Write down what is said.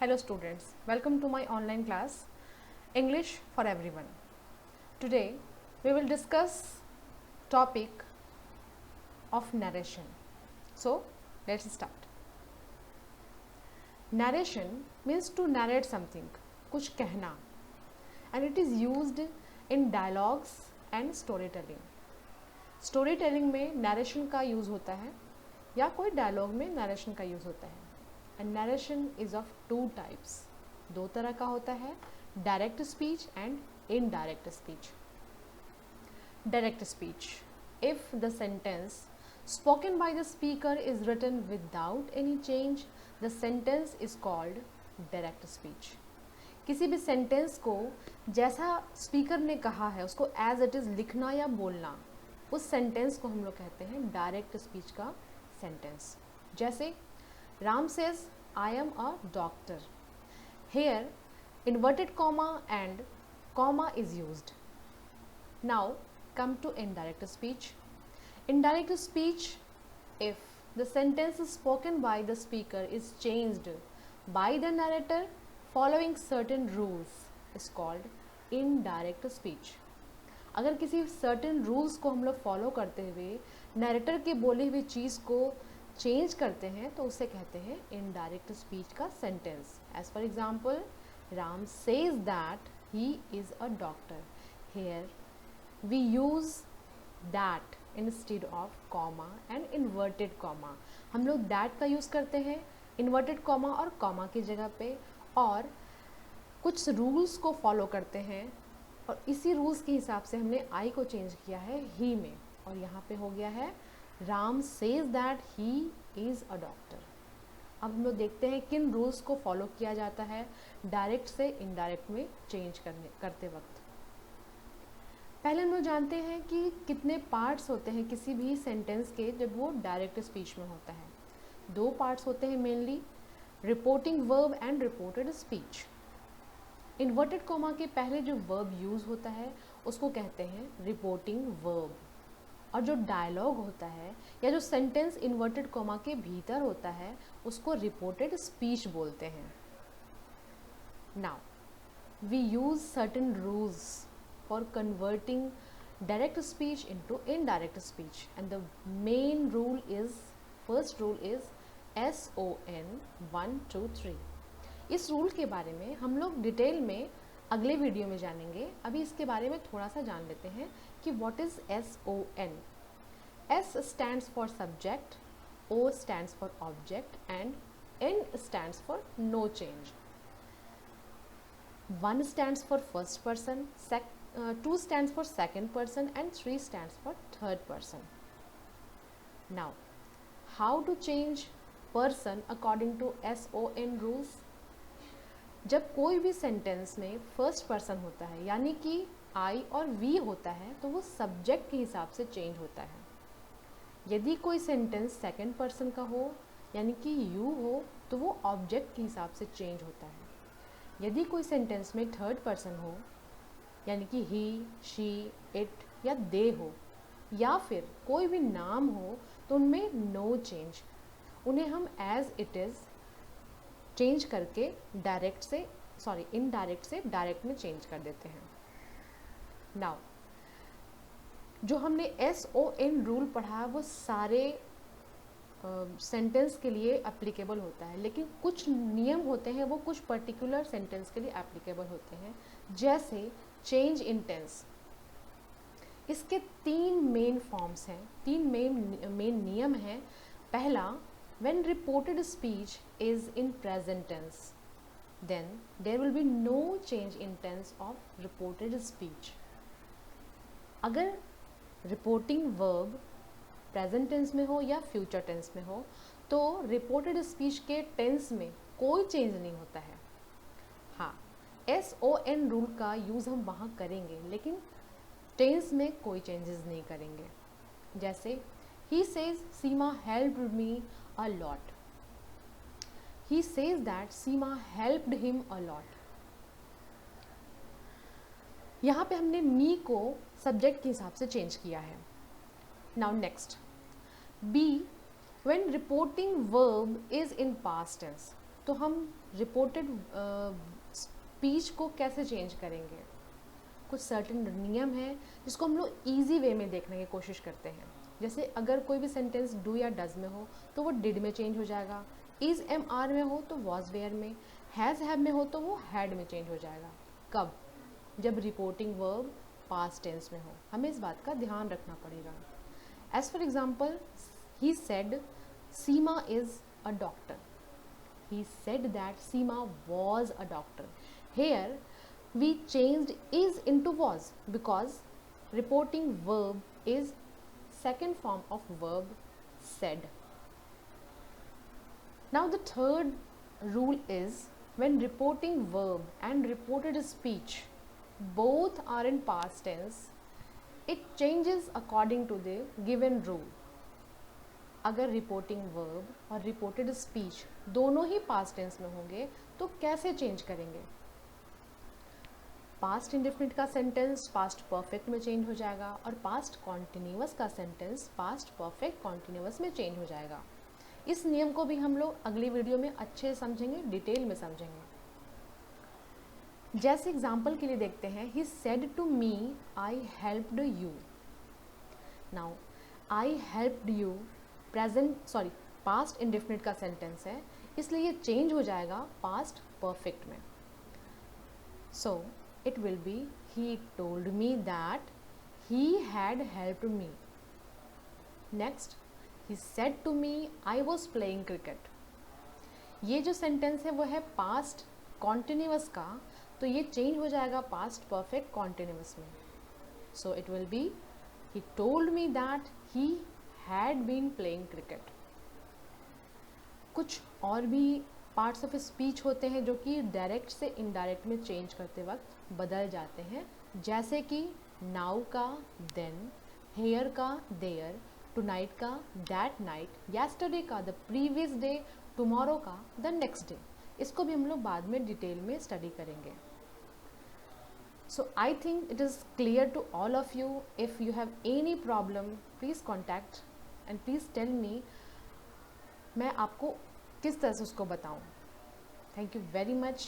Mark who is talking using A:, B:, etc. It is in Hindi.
A: Hello students, welcome to my online class English for everyone. Today we will discuss topic of narration. So let's start. Narration means to narrate something, कुछ कहना, and it is used in dialogues and storytelling. Storytelling में narration का use होता है या कोई dialogue में narration का use होता है. And narration is of two types. दो तरह का होता है, direct speech and indirect speech. Direct speech. If the sentence spoken by the speaker is written without any change, the sentence is called direct speech. किसी भी सेंटेंस को जैसा स्पीकर ने कहा है उसको एज इट इज़ लिखना या बोलना, उस सेंटेंस को हम लोग कहते हैं डायरेक्ट स्पीच का सेंटेंस. जैसे Ram says, I am a doctor. Here, inverted comma and comma is used. Now, come to indirect speech. Indirect speech, if the sentence spoken by the speaker is changed by the narrator following certain rules, is called indirect speech. अगर किसी certain rules को हम लोग follow करते हुए narrator के बोली हुई चीज़ को चेंज करते हैं तो उसे कहते हैं इनडायरेक्ट स्पीच का sentence. As for example, Ram says that he is a doctor. Here we use that instead of comma and inverted comma. हम लोग दैट का यूज़ करते हैं इन्वर्टेड कॉमा और कॉमा की जगह पे, और कुछ रूल्स को फॉलो करते हैं और इसी रूल्स के हिसाब से हमने आई को चेंज किया है ही में, और यहाँ पे हो गया है Ram says that he is a doctor. अब हम लोग देखते हैं किन रूल्स को फॉलो किया जाता है डायरेक्ट से इनडायरेक्ट में चेंज करते वक्त. पहले हम लोग जानते हैं कि कितने पार्ट्स होते हैं किसी भी सेंटेंस के जब वो डायरेक्ट स्पीच में होता है. दो पार्ट्स होते हैं mainly, reporting verb and reported speech. Inverted comma के पहले जो वर्ब यूज़ होता है उसको कहते हैं रिपोर्टिंग वर्ब, और जो डायलॉग होता है या जो सेंटेंस इन्वर्टेड कॉमा के भीतर होता है उसको रिपोर्टेड स्पीच बोलते हैं. Now we use certain rules for converting direct speech into indirect speech, and the main rule is, first rule is SON 1 2 3. इस रूल के बारे में हम लोग डिटेल में अगले वीडियो में जानेंगे. अभी इसके बारे में थोड़ा सा जान लेते हैं कि what is SON. S stands for subject, O stands for object and N stands for no change. 1 stands for first person, 2 stands for second person and 3 stands for third person. Now, how to change person according to SON rules? जब कोई भी सेंटेंस में फर्स्ट पर्सन होता है यानी कि आई और वी होता है तो वो सब्जेक्ट के हिसाब से चेंज होता है. यदि कोई सेंटेंस सेकंड पर्सन का हो यानी कि यू हो तो वो ऑब्जेक्ट के हिसाब से चेंज होता है. यदि कोई सेंटेंस में थर्ड पर्सन हो यानी कि ही, शी, इट या दे हो, या फिर कोई भी नाम हो तो उनमें नो चेंज, उन्हें हम एज इट इज़ चेंज करके इनडायरेक्ट से डायरेक्ट में चेंज कर देते हैं. नाउ जो हमने SON रूल पढ़ा वो सारे सेंटेंस के लिए एप्लीकेबल होता है, लेकिन कुछ नियम होते हैं वो कुछ पर्टिकुलर सेंटेंस के लिए एप्लीकेबल होते हैं. जैसे चेंज इन टेंस, इसके 3 मेन फॉर्म्स हैं, 3 मेन नियम हैं. पहला, when reported speech is in present tense, then there will be no change in tense of reported speech. अगर रिपोर्टिंग वर्ब प्रेजेंट टेंस में हो या फ्यूचर टेंस में हो तो रिपोर्टेड स्पीच के टेंस में कोई चेंज नहीं होता है. हाँ, SON रूल का यूज़ हम वहाँ करेंगे लेकिन टेंस में कोई चेंजेस नहीं करेंगे. जैसे he says Seema helped me a lot. He says that Seema helped him a lot. यहाँ पे हमने मी को सब्जेक्ट के हिसाब से चेंज किया है. Now next, B, when reporting verb is in past tense. तो हम रिपोर्टेड स्पीच को कैसे चेंज करेंगे? कुछ सर्टेन नियम है जिसको हम लोग ईजी वे में देखने की कोशिश करते हैं। जैसे अगर कोई भी सेंटेंस डू या डज में हो तो वो डिड में चेंज हो जाएगा, इज़ एम आर में हो तो वॉज वेयर में, हैज़ हैव में हो तो वो हैड में चेंज हो जाएगा। कब? जब रिपोर्टिंग वर्ब पास्ट टेंस में हो। हमें इस बात का ध्यान रखना पड़ेगा। As for example, he said Seema is a doctor, he said that Seema was a doctor. Here we changed is into was because reporting verb is second form of verb said. Now the third rule is when reporting verb and reported speech both are in past tense, it changes according to the given rule. अगर रिपोर्टिंग वर्ब और रिपोर्टेड स्पीच दोनों ही पास्ट टेंस में होंगे तो कैसे चेंज करेंगे? पास्ट इंडेफिनिट का सेंटेंस पास्ट परफेक्ट में चेंज हो जाएगा और पास्ट कॉन्टिन्यूअस का सेंटेंस पास्ट परफेक्ट कॉन्टिन्यूअस में चेंज हो जाएगा। इस नियम को भी हम लोग अगली वीडियो में अच्छे से समझेंगे, डिटेल में समझेंगे। जैसे एग्जाम्पल के लिए देखते हैं, he said to me I helped you. Now I helped you past indefinite का सेंटेंस है, इसलिए ये चेंज हो जाएगा पास्ट परफेक्ट में। So it will be he told me that he had helped me. Next, he said to me I was playing cricket. ये जो सेंटेंस है वो है पास्ट कॉन्टिन्यूअस का, तो ये चेंज हो जाएगा पास्ट परफेक्ट कॉन्टिन्यूअस में। So it will be he told me that he had been playing cricket. कुछ और भी पार्ट्स ऑफ स्पीच होते हैं जो कि डायरेक्ट से इनडायरेक्ट में चेंज करते वक्त बदल जाते हैं, जैसे कि नाउ का देन, हेयर का देयर, टुनाइट का दैट नाइट, येस्टरडे का द प्रीवियस डे, टुमारो का द नेक्स्ट डे। इसको भी हम लोग बाद में डिटेल में स्टडी करेंगे। So I think it is clear to all of you. If you have any problem, please contact and please tell me मैं आपको किस तरह से उसको बताऊं। Thank you very much.